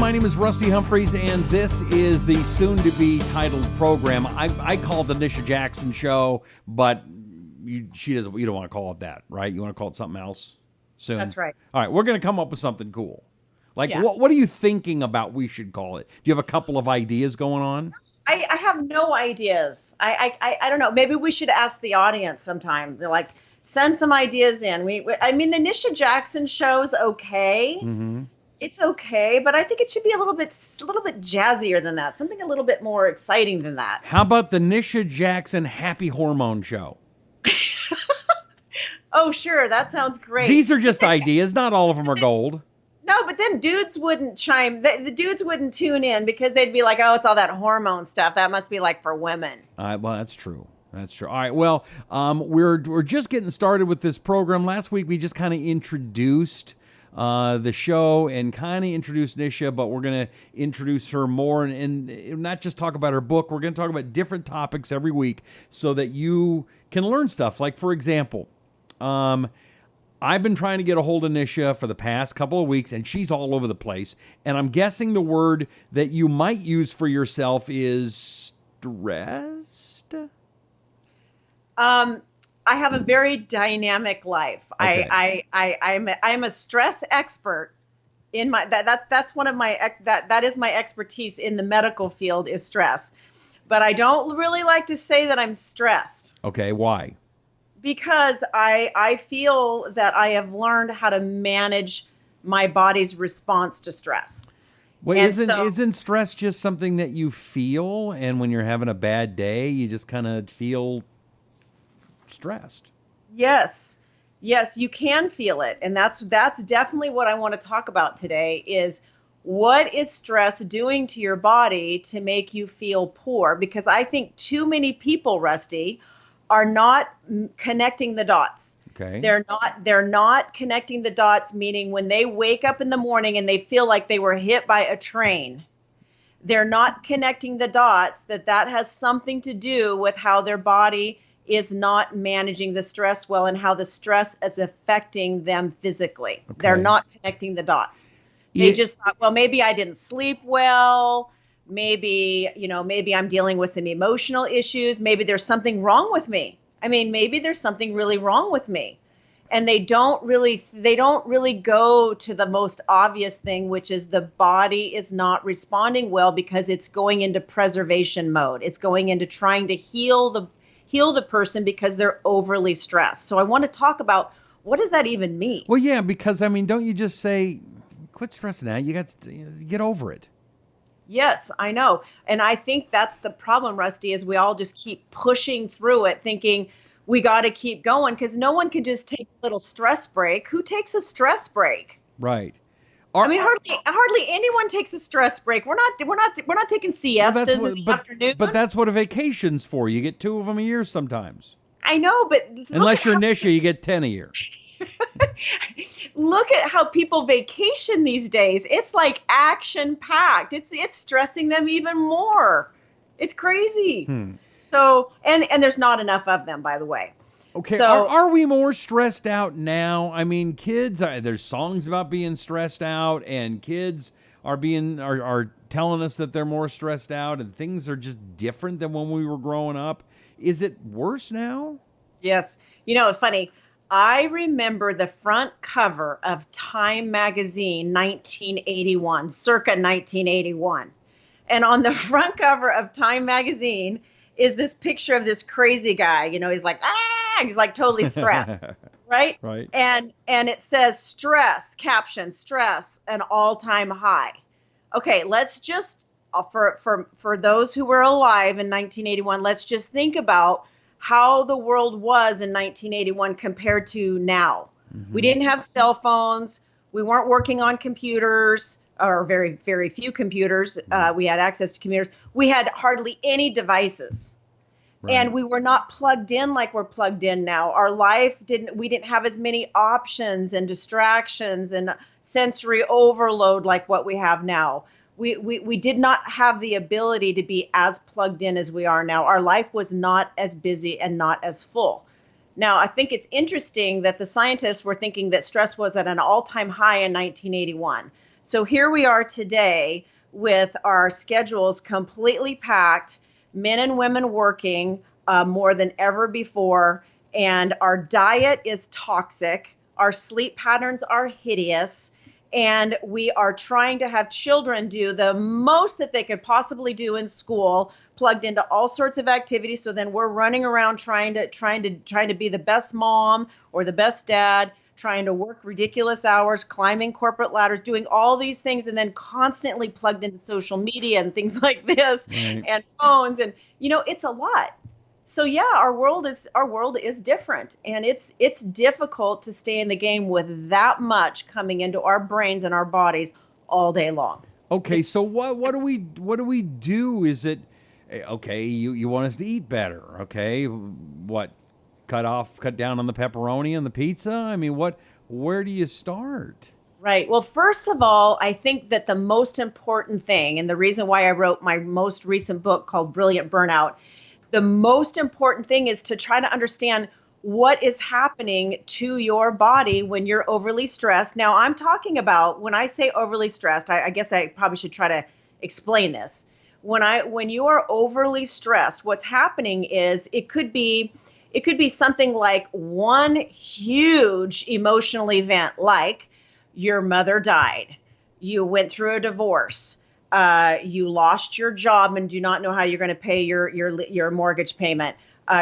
My name is Rusty Humphries, and this is the soon-to-be titled program. I call it the Nisha Jackson Show, but she doesn't. You don't want to call it that, right? You want to call it something else soon? That's right. All right, we're going to come up with something cool. Like, Yeah. what are you thinking about we should call it? Do you have a couple of ideas going on? I have no ideas. I don't know. Maybe we should ask the audience sometime. They're like, send some ideas in. I mean, the Nisha Jackson show's okay. Mm-hmm. It's okay, but I think it should be a little bit jazzier than that. Something a little bit more exciting than that. How about the Nisha Jackson Happy Hormone Show? Oh, sure. That sounds great. These are just ideas. Not all of them are gold. No, but then dudes wouldn't chime. The dudes wouldn't tune in because they'd be like, "Oh, it's all that hormone stuff. That must be like for women." Well, that's true. That's true. All right. Well, we're just getting started with this program. Last week we just kind of introduced the show and kind of introduced Nisha, but we're going to introduce her more and not just talk about her book. We're going to talk about different topics every week so that you can learn stuff. Like, for example, I've been trying to get a hold of Nisha for the past couple of weeks, and she's all over the place. And I'm guessing the word that you might use for yourself is stressed? I have a very dynamic life. Okay. I'm a stress expert in my that's one of my that is my expertise in the medical field is stress. But I don't really like to say that I'm stressed. Okay, why? Because I feel that I have learned how to manage my body's response to stress. Well, And isn't stress just something that you feel, and when you're having a bad day, you just kind of feel stressed? Yes, you can feel it. And that's definitely what I want to talk about today is what is stress doing to your body to make you feel poor? Because I think too many people, Rusty, are not connecting the dots. Okay. They're not connecting the dots, meaning when they wake up in the morning and they feel like they were hit by a train, they're not connecting the dots that has something to do with how their body is not managing the stress well and how the stress is affecting them physically. Okay. They're not connecting the dots. They just thought, well, maybe I didn't sleep well. Maybe I'm dealing with some emotional issues. Maybe there's something wrong with me. I mean, maybe there's something really wrong with me. And they don't really go to the most obvious thing, which is the body is not responding well because it's going into preservation mode. It's going into trying to heal the person because they're overly stressed. So I want to talk about what does that even mean? Well, yeah, because I mean, don't you just say, quit stressing out. You got to get over it. Yes, I know. And I think that's the problem, Rusty, is we all just keep pushing through it thinking we got to keep going because no one can just take a little stress break. Who takes a stress break? Right. Hardly anyone takes a stress break. We're not taking siestas in the afternoon. But that's what a vacation's for. You get 2 of them a year sometimes. I know, but unless you're Nisha, you get 10 a year. Look at how people vacation these days. It's like action packed. It's stressing them even more. It's crazy. So, and there's not enough of them, by the way. Okay. So, are we more stressed out now? I mean, kids, there's songs about being stressed out, and kids are telling us that they're more stressed out, and things are just different than when we were growing up. Is it worse now? Yes. Funny. I remember the front cover of Time magazine, 1981, circa 1981. And on the front cover of Time magazine is this picture of this crazy guy. He's like, he's like totally stressed, right? Right. And it says stress, caption, stress, an all-time high. Okay, let's just, for those who were alive in 1981, let's just think about how the world was in 1981 compared to now. Mm-hmm. We didn't have cell phones. We weren't working on computers, or very, very few computers. We had access to computers. We had hardly any devices. Right. And we were not plugged in like we're plugged in now. Our life we didn't have as many options and distractions and sensory overload like what we have now. We did not have the ability to be as plugged in as we are now. Our life was not as busy and not as full. Now, I think it's interesting that the scientists were thinking that stress was at an all-time high in 1981. So here we are today with our schedules completely packed, men and women working more than ever before, and our diet is toxic, our sleep patterns are hideous, and we are trying to have children do the most that they could possibly do in school, plugged into all sorts of activities. So then we're running around trying to be the best mom or the best dad, trying to work ridiculous hours, climbing corporate ladders, doing all these things, and then constantly plugged into social media and things like this, Right. and phones, and it's a lot. So yeah, our world is different, and it's difficult to stay in the game with that much coming into our brains and our bodies all day long. Okay, so It's what do we do? Is it okay? You want us to eat better? Okay, what? Cut down on the pepperoni and the pizza. I mean, what? Where do you start? right. Well, first of all, I think that the most important thing, and the reason why I wrote my most recent book called Brilliant Burnout, the most important thing is to try to understand what is happening to your body when you're overly stressed. Now, I'm talking about when I say overly stressed, I guess I probably should try to explain this. When you are overly stressed, what's happening is it could be something like one huge emotional event, like your mother died, you went through a divorce, you lost your job and do not know how you're going to pay your mortgage payment.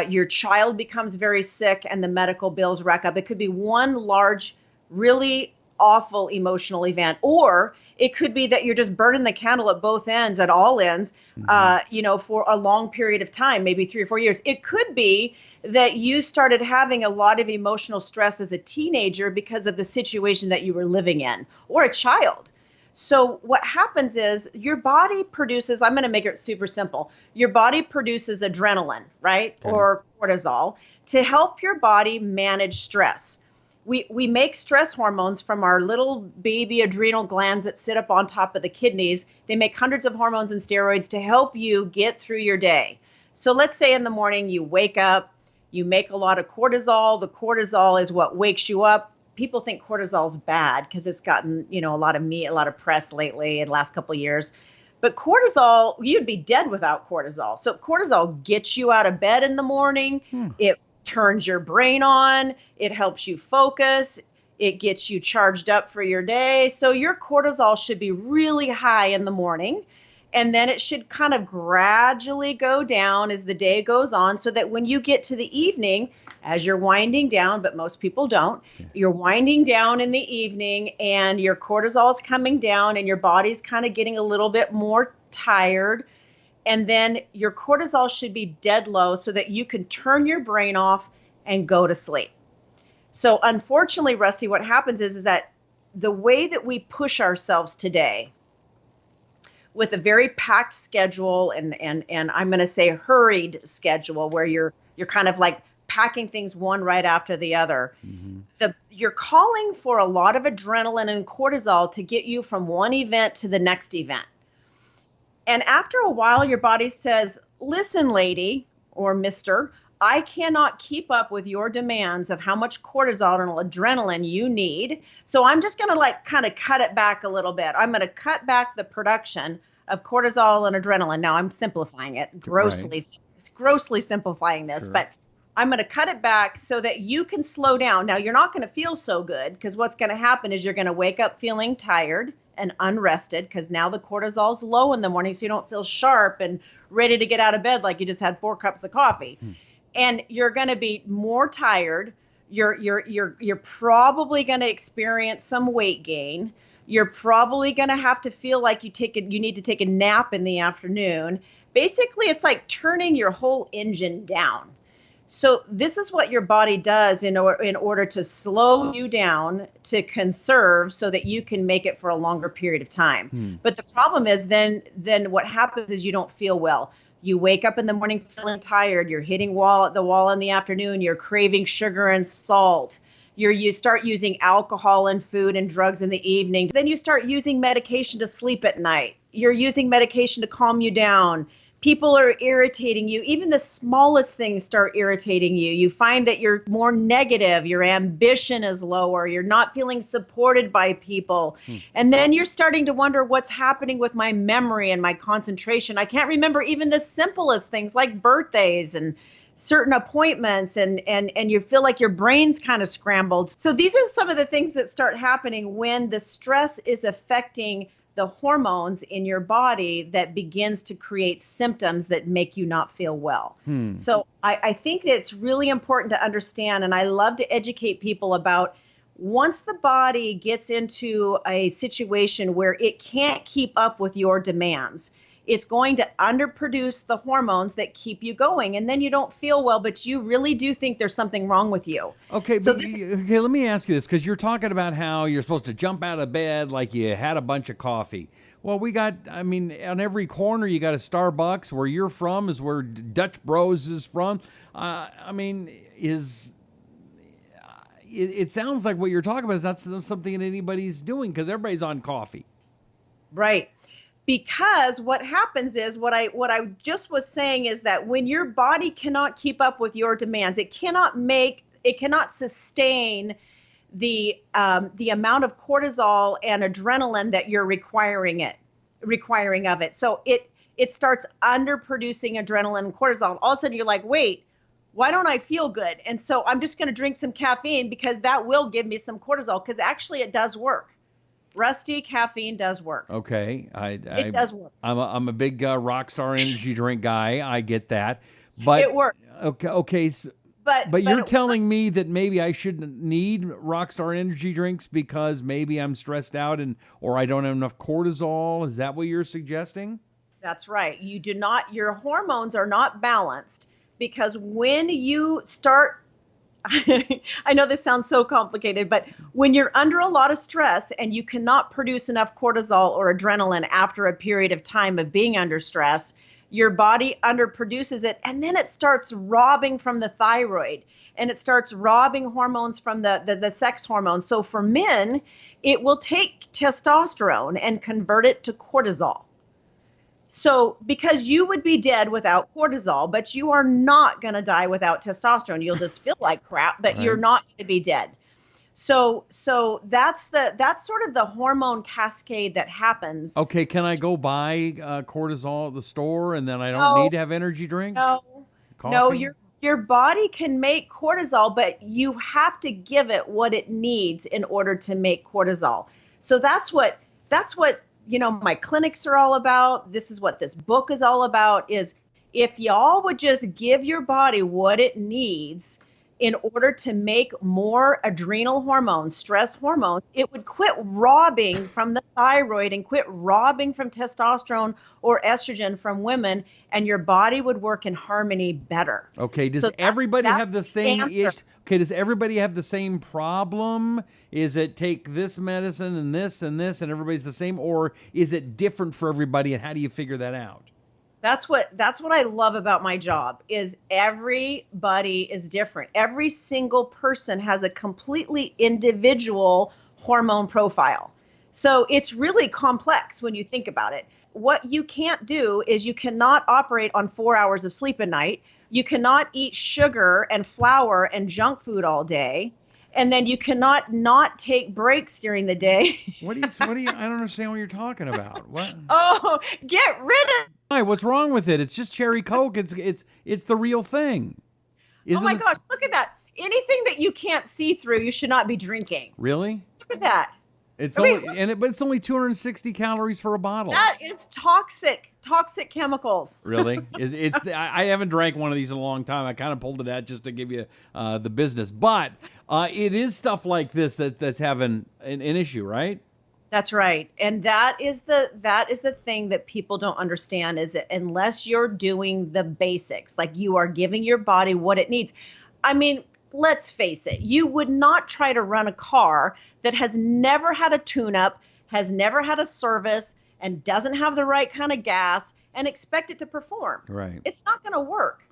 Your child becomes very sick and the medical bills rack up. It could be one large, really awful emotional event, or it could be that you're just burning the candle at both ends, at all ends, Hmm. for a long period of time, maybe 3 or 4 years. It could be that you started having a lot of emotional stress as a teenager because of the situation that you were living in, or a child. So what happens is your body produces, I'm going to make it super simple. Your body produces adrenaline, right? Okay. Or cortisol to help your body manage stress. We make stress hormones from our little baby adrenal glands that sit up on top of the kidneys. They make hundreds of hormones and steroids to help you get through your day. So let's say in the morning you wake up, you make a lot of cortisol. The cortisol is what wakes you up. People think cortisol is bad because it's gotten, a lot of press lately in the last couple of years. But cortisol, you'd be dead without cortisol. So cortisol gets you out of bed in the morning. Hmm. It turns your brain on. It helps you focus. It gets you charged up for your day. So your cortisol should be really high in the morning. And then it should kind of gradually go down as the day goes on, so that when you get to the evening, as you're winding down, but most people don't, Okay. you're winding down in the evening and your cortisol is coming down and your body's kind of getting a little bit more tired. And then your cortisol should be dead low so that you can turn your brain off and go to sleep. So unfortunately, Rusty, what happens is that the way that we push ourselves today with a very packed schedule, and I'm going to say hurried schedule, where you're kind of like packing things one right after the other. Hmm. You're calling for a lot of adrenaline and cortisol to get you from one event to the next event. And after a while, your body says, listen, lady or mister, I cannot keep up with your demands of how much cortisol and adrenaline you need. So I'm just going to like kind of cut it back a little bit. I'm going to cut back the production of cortisol and adrenaline. Now I'm simplifying it, Right. grossly simplifying this, Sure. but I'm going to cut it back so that you can slow down. Now you're not going to feel so good, because what's going to happen is you're going to wake up feeling tired and unrested, because now the cortisol's low in the morning, so you don't feel sharp and ready to get out of bed like you just had 4 cups of coffee. Hmm. And you're going to be more tired. You're probably going to experience some weight gain. You're probably going to have to feel like you need to take a nap in the afternoon. Basically, it's like turning your whole engine down. So this is what your body does in order to slow you down, to conserve, so that you can make it for a longer period of time. Hmm. But the problem is then what happens is you don't feel well. You wake up in the morning feeling tired. You're hitting the wall in the afternoon. You're craving sugar and salt. You start using alcohol and food and drugs in the evening. Then you start using medication to sleep at night. You're using medication to calm you down. people are irritating you. Even the smallest things start irritating you. You find that you're more negative, your ambition is lower, you're not feeling supported by people. And then you're starting to wonder what's happening with my memory and my concentration. I can't remember even the simplest things like birthdays and certain appointments, and you feel like your brain's kind of scrambled. So these are some of the things that start happening when the stress is affecting the hormones in your body that begins to create symptoms that make you not feel well. So I think that it's really important to understand, and I love to educate people about, once the body gets into a situation where it can't keep up with your demands, it's going to underproduce the hormones that keep you going. And then you don't feel well, but you really do think there's something wrong with you. Okay, So but okay, let me ask you this, because you're talking about how you're supposed to jump out of bed like you had a bunch of coffee. Well, I mean, on every corner you got a Starbucks. Where you're from is where Dutch Bros is from. I mean, it sounds like what you're talking about is not something that anybody's doing, because everybody's on coffee. Right. Because what happens is, what I just was saying is that when your body cannot keep up with your demands, it cannot sustain the amount of cortisol and adrenaline that you're requiring of it. So it starts underproducing adrenaline and cortisol. All of a sudden you're like, wait, why don't I feel good? And so I'm just going to drink some caffeine because that will give me some cortisol, because actually it does work. Rusty, caffeine does work. Okay, It does work. I'm a big Rockstar energy drink guy. I get that, but It works. Okay. So, but you're telling me that maybe I shouldn't need Rockstar energy drinks because maybe I'm stressed out or I don't have enough cortisol. Is that what you're suggesting? That's right. Your hormones are not balanced, because when you start, I know this sounds so complicated, but when you're under a lot of stress and you cannot produce enough cortisol or adrenaline after a period of time of being under stress, your body underproduces it, and then it starts robbing from the thyroid, and it starts robbing hormones from the sex hormones. So for men, it will take testosterone and convert it to cortisol. So because you would be dead without cortisol, but you are not going to die without testosterone. You'll just feel like crap, but you're not going to be dead. So that's sort of the hormone cascade that happens. Okay, can I go buy cortisol at the store and then I don't need to have energy drinks? No, your body can make cortisol, but you have to give it what it needs in order to make cortisol. So that's what my clinics are all about. This is what this book is all about, is if y'all would just give your body what it needs in order to make more adrenal hormones, stress hormones, it would quit robbing from the thyroid and quit robbing from testosterone or estrogen from women, and your body would work in harmony better. Okay, does everybody have the same issue? Okay, does everybody have the same problem? Is it take this medicine and this and this and everybody's the same, or is it different for everybody, and how do you figure that out? That's what I love about my job, is everybody is different. Every single person has a completely individual hormone profile. So it's really complex when you think about it. What you can't do is you cannot operate on 4 hours of sleep a night. You cannot eat sugar and flour and junk food all day. And then you cannot not take breaks during the day. What do you, I don't understand what you're talking about. What? Oh, get rid of. Why? What's wrong with it? It's just cherry Coke. It's the real thing. Oh my gosh, look at that. Anything that you can't see through, you should not be drinking. Really? Look at that. But it's only 260 calories for a bottle. That is toxic chemicals. Really? I haven't drank one of these in a long time. I kind of pulled it out just to give you the business. But it is stuff like this that's having an issue, right? That's right. And that is the thing that people don't understand, is that unless you're doing the basics, like you are giving your body what it needs. I mean, let's face it, you would not try to run a car that has never had a tune-up, has never had a service, and doesn't have the right kind of gas, and expect it to perform. Right. It's not going to work.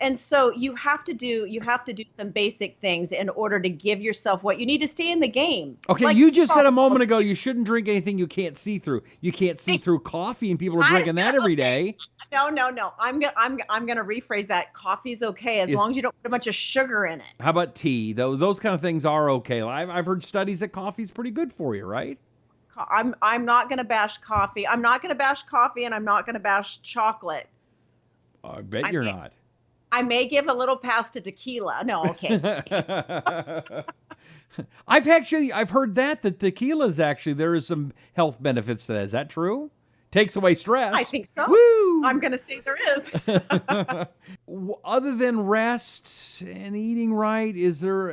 And so you have to do some basic things in order to give yourself what you need to stay in the game. Okay, Like you just said a moment ago you shouldn't drink anything you can't see through. You can't see I, through coffee, and people are I was drinking gonna that every okay. day. No. I'm gonna rephrase that. Coffee's okay as Is long as you don't put a bunch of sugar in it. How about tea? Those kind of things are okay. I've heard studies that coffee's pretty good for you, right? I'm not gonna bash coffee. I'm not gonna bash coffee, and I'm not gonna bash chocolate. I bet I you're may not. I may give a little pass to tequila. No, okay. I've heard that tequila's actually there is some health benefits to that. Is that true? Takes away I stress. think so. I'm Woo! gonna say there is. Other than rest and eating right, is there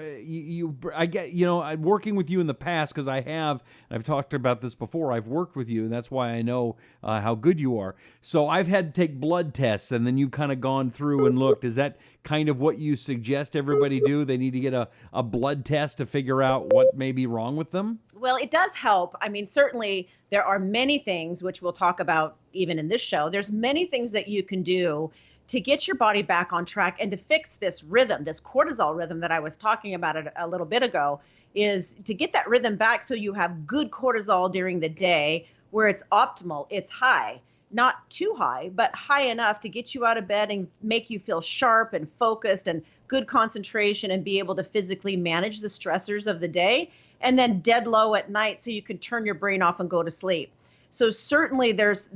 I get I'm working with you in the past because I've talked about this before. I've worked with you, and that's why I know how good you are. So I've had to take blood tests, and then you've kind of gone through and looked. Is that kind of what you suggest everybody do? They need to get a blood test to figure out what may be wrong with them? Well, it does help. I mean, certainly there are many things which we'll talk about even in this show. There's many things that you can do to get your body back on track and to fix this rhythm, this cortisol rhythm that I was talking about a little bit ago, is to get that rhythm back so you have good cortisol during the day where it's optimal, it's high. Not too high, but high enough to get you out of bed and make you feel sharp and focused and good concentration and be able to physically manage the stressors of the day, and then dead low at night so you can turn your brain off and go to sleep. So certainly there's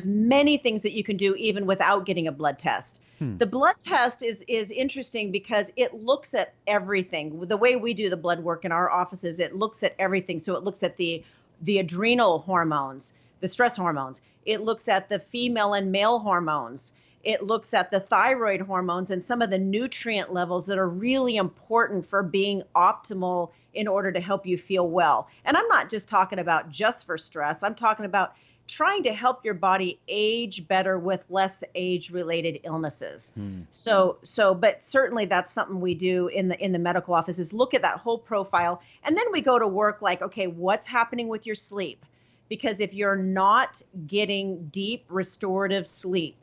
many things that you can do even without getting a blood test. The blood test is interesting because it looks at everything. The way we do the blood work in our offices, it looks at everything. So it looks at the adrenal hormones, the stress hormones. It looks at the female and male hormones. It looks at the thyroid hormones and some of the nutrient levels that are really important for being optimal in order to help you feel well. And I'm not just talking about just for stress. I'm talking about trying to help your body age better with less age-related illnesses. But certainly that's something we do in the medical office is look at that whole profile. And then we go to work like, okay, what's happening with your sleep? Because if you're not getting deep restorative sleep,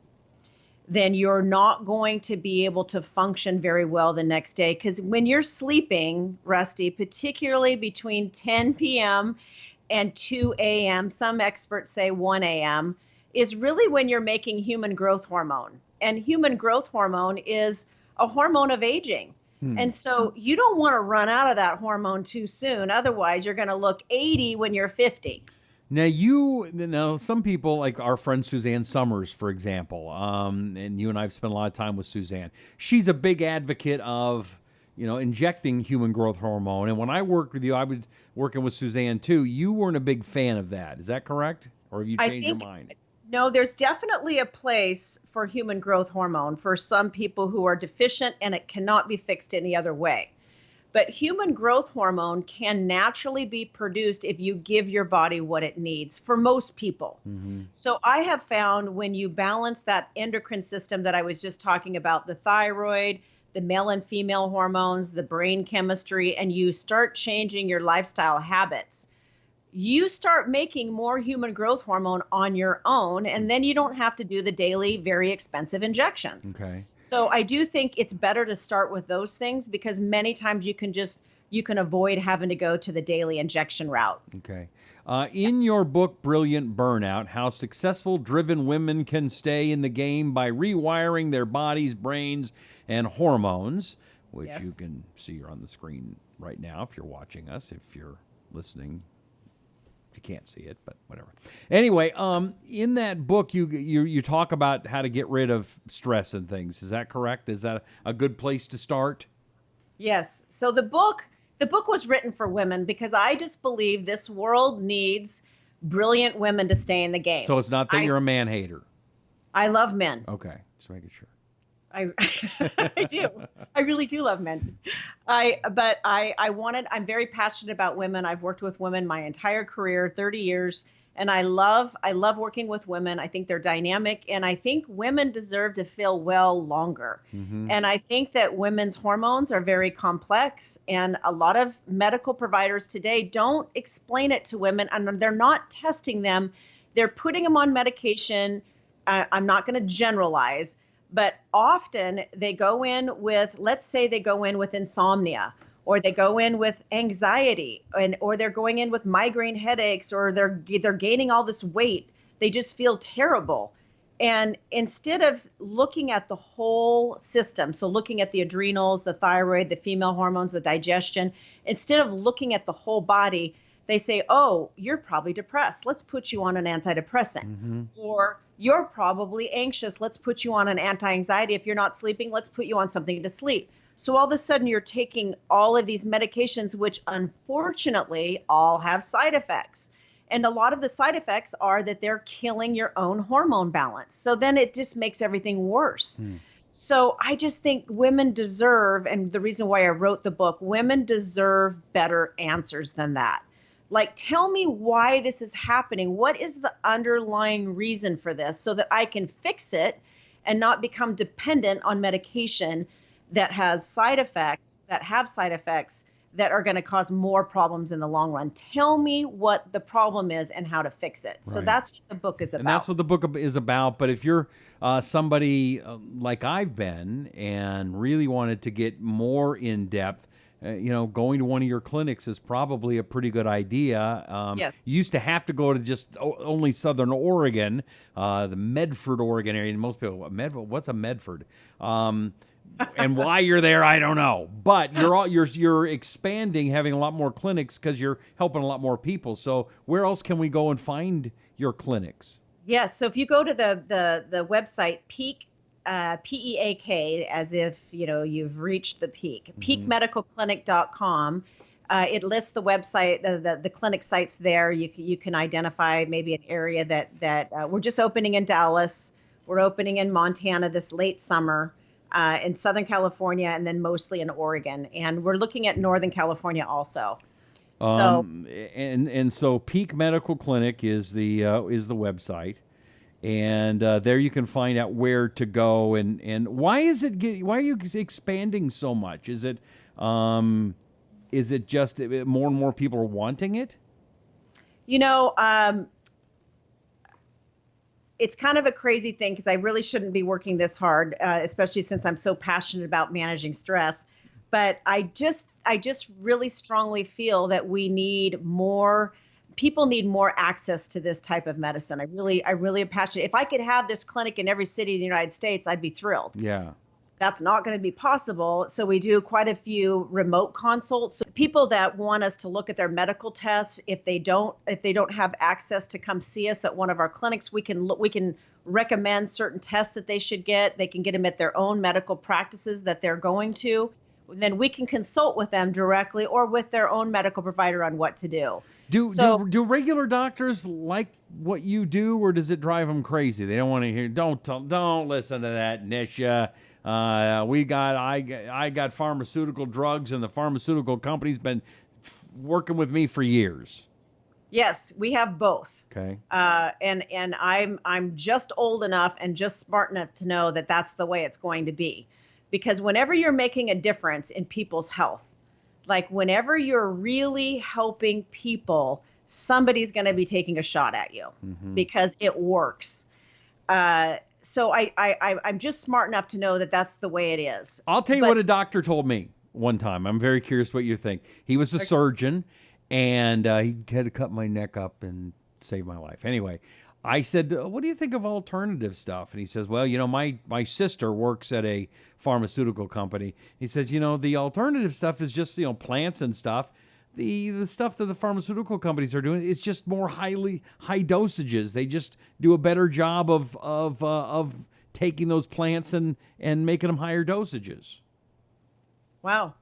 then you're not going to be able to function very well the next day. Because when you're sleeping, Rusty, particularly between 10 p.m. and 2 a.m., some experts say 1 a.m., is really when you're making human growth hormone. And human growth hormone is a hormone of aging. And so you don't want to run out of that hormone too soon. Otherwise, you're going to look 80 when you're 50. Now some people like our friend Suzanne Summers, for example, and you and I have spent a lot of time with Suzanne. She's a big advocate of, injecting human growth hormone. And when I worked with you, I was working with Suzanne too. You weren't a big fan of that. Is that correct? Or have you changed your mind? No, there's definitely a place for human growth hormone for some people who are deficient, and it cannot be fixed any other way. But human growth hormone can naturally be produced if you give your body what it needs for most people. So I have found when you balance that endocrine system that I was just talking about, the thyroid, the male and female hormones, the brain chemistry, and you start changing your lifestyle habits, you start making more human growth hormone on your own, and then you don't have to do the daily, very expensive injections. Okay. So I do think it's better to start with those things because many times you can avoid having to go to the daily injection route. Okay. In your book, Brilliant Burnout, how successful driven women can stay in the game by rewiring their bodies, brains, and hormones, which you can see on the screen right now if you're watching us. If you're listening, you can't see it, but whatever. Anyway, in that book, you talk about how to get rid of stress and things. Is that correct? Is that a good place to start? Yes. So the book was written for women because I just believe this world needs brilliant women to stay in the game. So it's not that you're a man hater. I love men. Okay, just making sure. I do. I really do love men. I'm very passionate about women. I've worked with women my entire career, 30 years, and I love working with women. I think they're dynamic, and I think women deserve to feel well longer. And I think that women's hormones are very complex, and a lot of medical providers today don't explain it to women, and they're not testing them. They're putting them on medication. I'm not going to generalize, But often they go in with, let's say they go in with insomnia, or they go in with anxiety, or they're going in with migraine headaches, or they're gaining all this weight. They just feel terrible. And instead of looking at the whole system, so looking at the adrenals, the thyroid, the female hormones, the digestion, instead of looking at the whole body, they say, oh, you're probably depressed. Let's put you on an antidepressant. Mm-hmm. Or you're probably anxious. Let's put you on an anti-anxiety. If you're not sleeping, let's put you on something to sleep. So all of a sudden you're taking all of these medications, which unfortunately all have side effects. And a lot of the side effects are that they're killing your own hormone balance. So then it just makes everything worse. So I just think women deserve, and the reason why I wrote the book, women deserve better answers than that. Like, tell me why this is happening. What is the underlying reason for this so that I can fix it and not become dependent on medication that has side effects, that are going to cause more problems in the long run. Tell me what the problem is and how to fix it. So Right. that's what the book is about. And that's what the book is about. But if you're somebody like I've been and really wanted to get more in depth, going to one of your clinics is probably a pretty good idea. Yes. You used to have to go to just only Southern Oregon, the Medford, Oregon area. And most people, what's a Medford? And why you're there, I don't know. But you're expanding, having a lot more clinics because you're helping a lot more people. So where else can we go and find your clinics? Yes. So if you go to the website Peak, PEAK, as if you've reached the peak, peakmedicalclinic.com. It lists the website, the clinic sites there. You can identify maybe an area that we're just opening in Dallas. We're opening in Montana this late summer. In Southern California, and then mostly in Oregon, and we're looking at Northern California also. So Peak Medical Clinic is the website, and there you can find out where to go and why are you expanding so much? Is it just more and more people are wanting it? It's kind of a crazy thing because I really shouldn't be working this hard, especially since I'm so passionate about managing stress. But I just really strongly feel that people need more access to this type of medicine. I really am passionate. If I could have this clinic in every city in the United States, I'd be thrilled. Yeah. That's not going to be possible. So we do quite a few remote consults. So people that want us to look at their medical tests, if they don't have access to come see us at one of our clinics, we can recommend certain tests that they should get. They can get them at their own medical practices that they're going to. Then we can consult with them directly or with their own medical provider on what to do. Do regular doctors like what you do, or does it drive them crazy? They don't want to hear. Don't listen to that, Nisha. I got pharmaceutical drugs, and the pharmaceutical company's been working with me for years. Yes, we have both. Okay. And I'm just old enough and just smart enough to know that that's the way it's going to be, because whenever you're making a difference in people's health, like whenever you're really helping people, somebody's going to be taking a shot at you because it works. So I'm just smart enough to know that that's the way it is. I'll tell you what a doctor told me one time. I'm very curious what you think. He was a surgeon, and he had to cut my neck up and save my life. Anyway, I said, what do you think of alternative stuff? And he says, well, my sister works at a pharmaceutical company. He says, the alternative stuff is just, plants and stuff. The stuff that the pharmaceutical companies are doing is just more high dosages. They just do a better job of taking those plants and making them higher dosages. Wow.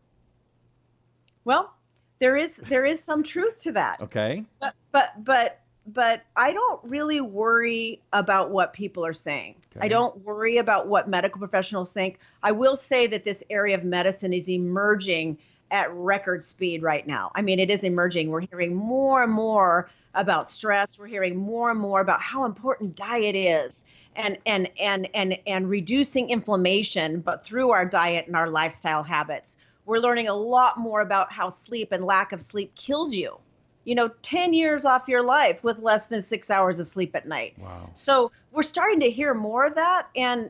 Well, there is some truth to that. Okay. But I don't really worry about what people are saying. Okay. I don't worry about what medical professionals think. I will say that this area of medicine is emerging at record speed right now. I mean, it is emerging. We're hearing more and more about stress. We're hearing more and more about how important diet is and reducing inflammation, but through our diet and our lifestyle habits. We're learning a lot more about how sleep and lack of sleep kills you. 10 years off your life with less than 6 hours of sleep at night. Wow. So we're starting to hear more of that, and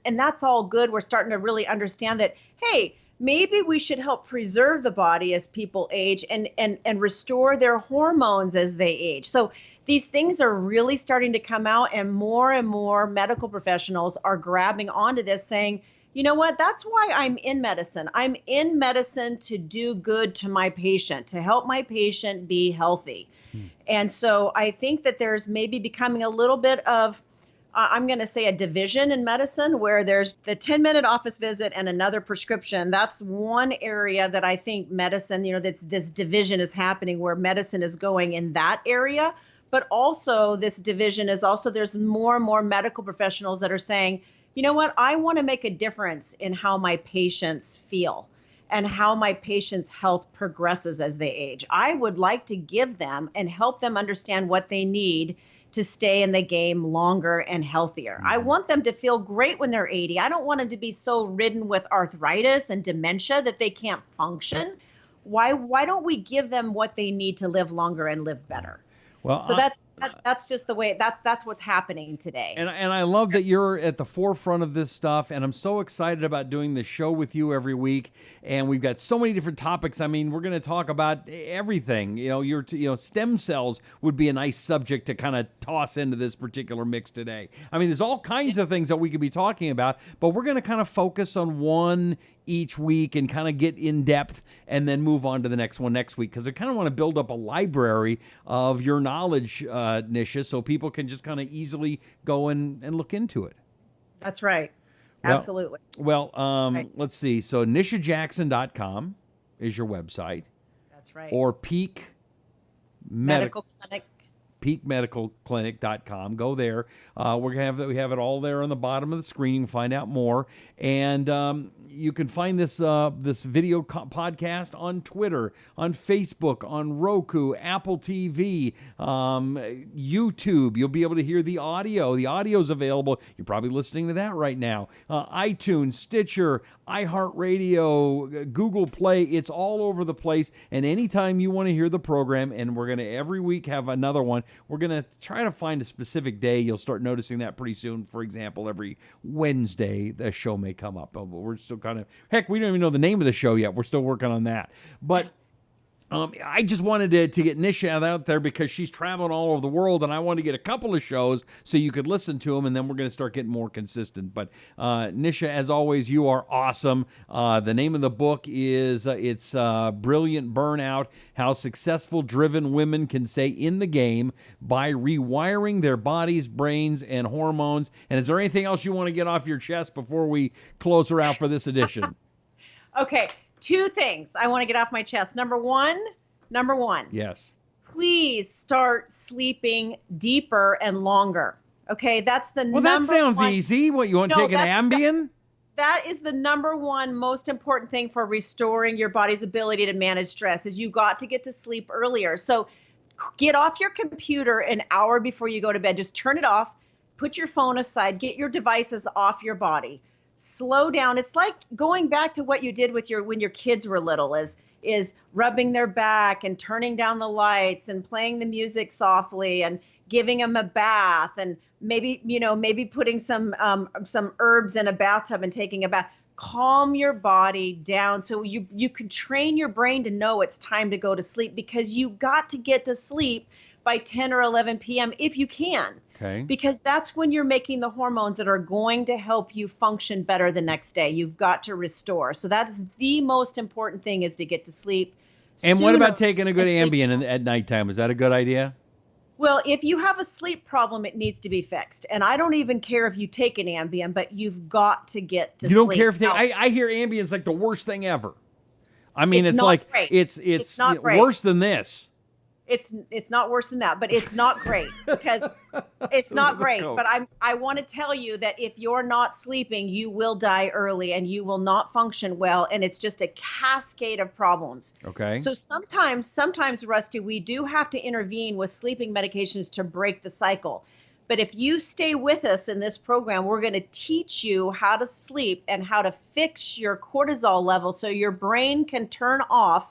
that's all good. We're starting to really understand that, hey, maybe we should help preserve the body as people age and restore their hormones as they age. So these things are really starting to come out, and more medical professionals are grabbing onto this, saying, you know what, that's why I'm in medicine. I'm in medicine to do good to my patient, to help my patient be healthy. And so I think that there's maybe becoming a little bit of, I'm going to say, a division in medicine, where there's the 10-minute office visit and another prescription. That's one area that I think medicine, this division is happening, where medicine is going in that area. But also this division is also, there's more and more medical professionals that are saying, you know what, I want to make a difference in how my patients feel and how my patients' health progresses as they age. I would like to give them and help them understand what they need to stay in the game longer and healthier. I want them to feel great when they're 80. I don't want them to be so ridden with arthritis and dementia that they can't function. Why don't we give them what they need to live longer and live better? Well, so that's just the way, that's what's happening today. And I love that you're at the forefront of this stuff, and I'm so excited about doing this show with you every week. And we've got so many different topics. I mean, we're going to talk about everything. Stem cells would be a nice subject to kind of toss into this particular mix today. I mean, there's all kinds of things that we could be talking about, but we're going to kind of focus on one each week and kind of get in depth and then move on to the next one next week, because I kind of want to build up a library of your knowledge, Nisha, so people can just kind of easily go and look into it. That's right. Absolutely. Well, let's see. So nishajackson.com is your website. That's right. Or Peak Medical Clinic. peakmedicalclinic.com. Go there. We have it all there on the bottom of the screen. You can find out more, and you can find this video podcast on Twitter, on Facebook, on Roku, Apple TV, YouTube. You'll be able to hear the audio. The audio is available. You're probably listening to that right now. iTunes, Stitcher, iHeartRadio, Google Play. It's all over the place. And anytime you want to hear the program, and we're going to every week have another one, we're going to try to find a specific day. You'll start noticing that pretty soon. For example, every Wednesday, the show may come up. But we're still heck, we don't even know the name of the show yet. We're still working on that. But I just wanted to get Nisha out there because she's traveling all over the world, and I wanted to get a couple of shows so you could listen to them, and then we're going to start getting more consistent. But Nisha, as always, you are awesome. The name of the book is Brilliant Burnout: How Successful Driven Women Can Stay in the Game by Rewiring Their Bodies, Brains, and Hormones. And is there anything else you want to get off your chest before we close her out for this edition? Okay. 2 things I want to get off my chest. Number one. Yes. Please start sleeping deeper and longer. Okay, that's the number one. Well, that sounds easy. What, you want to take an Ambien? That is the number one most important thing for restoring your body's ability to manage stress, is you got to get to sleep earlier. So get off your computer an hour before you go to bed. Just turn it off, put your phone aside, get your devices off your body. Slow down. It's like going back to what you did with when your kids were little, is rubbing their back and turning down the lights and playing the music softly and giving them a bath, and maybe putting some herbs in a bathtub and taking a bath. Calm your body down so you can train your brain to know it's time to go to sleep, because you got to get to sleep by 10 or 11 p.m. if you can. Okay. Because that's when you're making the hormones that are going to help you function better the next day. You've got to restore. So that's the most important thing, is to get to sleep. And what about taking a good Ambien at nighttime? Is that a good idea? Well, if you have a sleep problem, it needs to be fixed. And I don't even care if you take an Ambien, but you've got to get to sleep. You don't care if I hear Ambien's like the worst thing ever. I mean, it's like great. It's not great. Worse than this. It's not worse than that, but it's not great, because it's not great. But I want to tell you that if you're not sleeping, you will die early and you will not function well. And it's just a cascade of problems. Okay. So sometimes, Rusty, we do have to intervene with sleeping medications to break the cycle. But if you stay with us in this program, we're going to teach you how to sleep and how to fix your cortisol level so your brain can turn off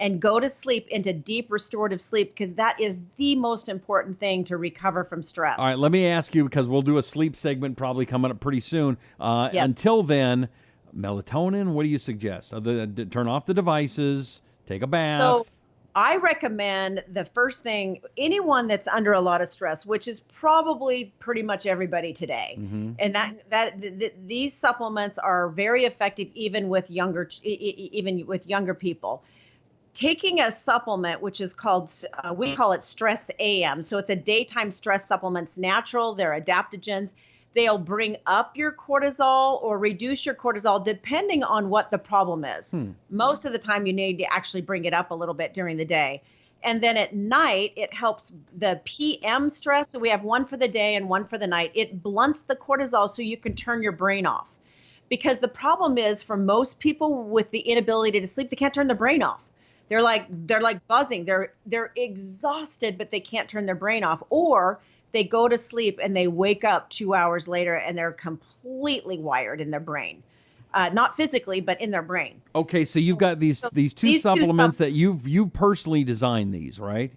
and go to sleep into deep restorative sleep, because that is the most important thing to recover from stress. All right, let me ask you, because we'll do a sleep segment probably coming up pretty soon. Yes. Until then, melatonin, what do you suggest? Turn off the devices, take a bath. So I recommend the first thing, anyone that's under a lot of stress, which is probably pretty much everybody today, and these supplements are very effective even with younger people. Taking a supplement, which is called, we call it Stress AM. So it's a daytime stress supplement. It's natural. They're adaptogens. They'll bring up your cortisol or reduce your cortisol depending on what the problem is. Most of the time you need to actually bring it up a little bit during the day. And then at night, it helps the PM stress. So we have one for the day and one for the night. It blunts the cortisol so you can turn your brain off. Because the problem is, for most people with the inability to sleep, they can't turn their brain off. They're like buzzing. They're exhausted, but they can't turn their brain off. Or they go to sleep and they wake up 2 hours later and they're completely wired in their brain. Not physically, but in their brain. Okay, so you've got these two supplements that you've personally designed these, right?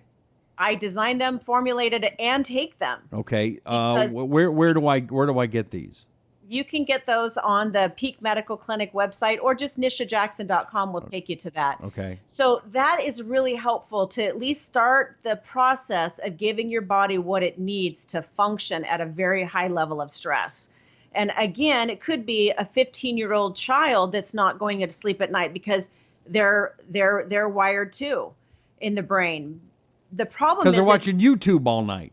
I designed them, formulated it, and take them. Okay, where do I get these? You can get those on the Peak Medical Clinic website, or just nishajackson.com will take you to that. Okay. So that is really helpful to at least start the process of giving your body what it needs to function at a very high level of stress. And again, it could be a 15-year-old child that's not going to sleep at night because they're wired too in the brain. The problem is because they're watching YouTube all night.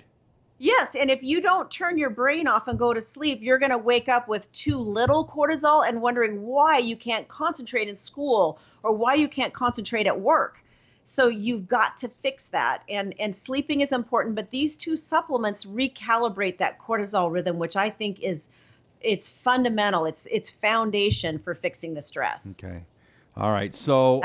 Yes, and if you don't turn your brain off and go to sleep, you're going to wake up with too little cortisol and wondering why you can't concentrate in school or why you can't concentrate at work. So you've got to fix that. And sleeping is important, but these two supplements recalibrate that cortisol rhythm, which I think it's fundamental. It's foundation for fixing the stress. Okay. All right, so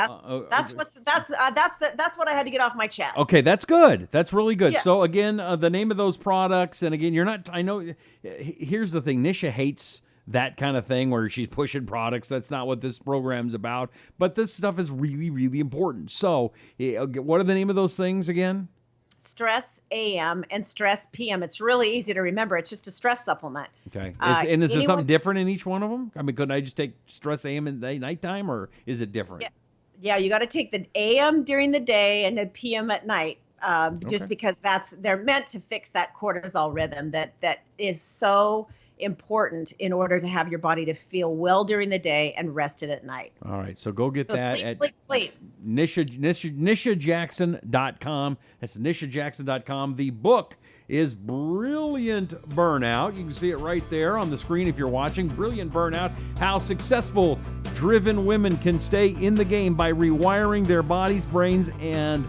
that's what I had to get off my chest. Okay, that's good. That's really good. Yes. So again, the name of those products, and again, you're not. I know. Here's the thing: Nisha hates that kind of thing where she's pushing products. That's not what this program's about. But this stuff is really, really important. So, what are the name of those things again? Stress AM and Stress PM. It's really easy to remember. It's just a stress supplement. Okay. Is there something different in each one of them? I mean, couldn't I just take Stress AM at nighttime, or is it different? Yeah, you got to take the AM during the day and the PM at night, just because they're meant to fix that cortisol rhythm that is so important in order to have your body to feel well during the day and rested at night. All right, so go get that at sleep. NishaJackson.com. That's NishaJackson.com. The book is Brilliant Burnout. You can see it right there on the screen if you're watching. Brilliant Burnout: How Successful Driven Women Can Stay in the Game by Rewiring Their Bodies, Brains, and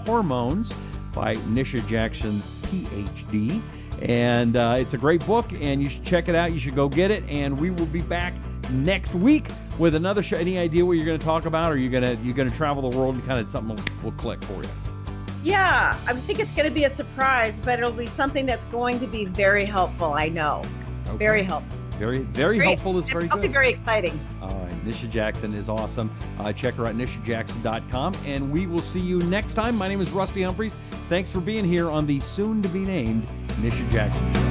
Hormones, by Nisha Jackson, PhD. And it's a great book, and you should check it out. You should go get it, and we will be back next week with another show. Any idea what you're going to talk about, or you're going to travel the world and kind of something will click for you? Yeah, I think it's going to be a surprise, but it'll be something that's going to be very helpful. I know, very helpful. Very, very helpful. Is very good. It'll be very exciting. All right, Nisha Jackson is awesome. Check her out, NishaJackson.com, and we will see you next time. My name is Rusty Humphries. Thanks for being here on the soon-to-be-named Nisha Jackson Show.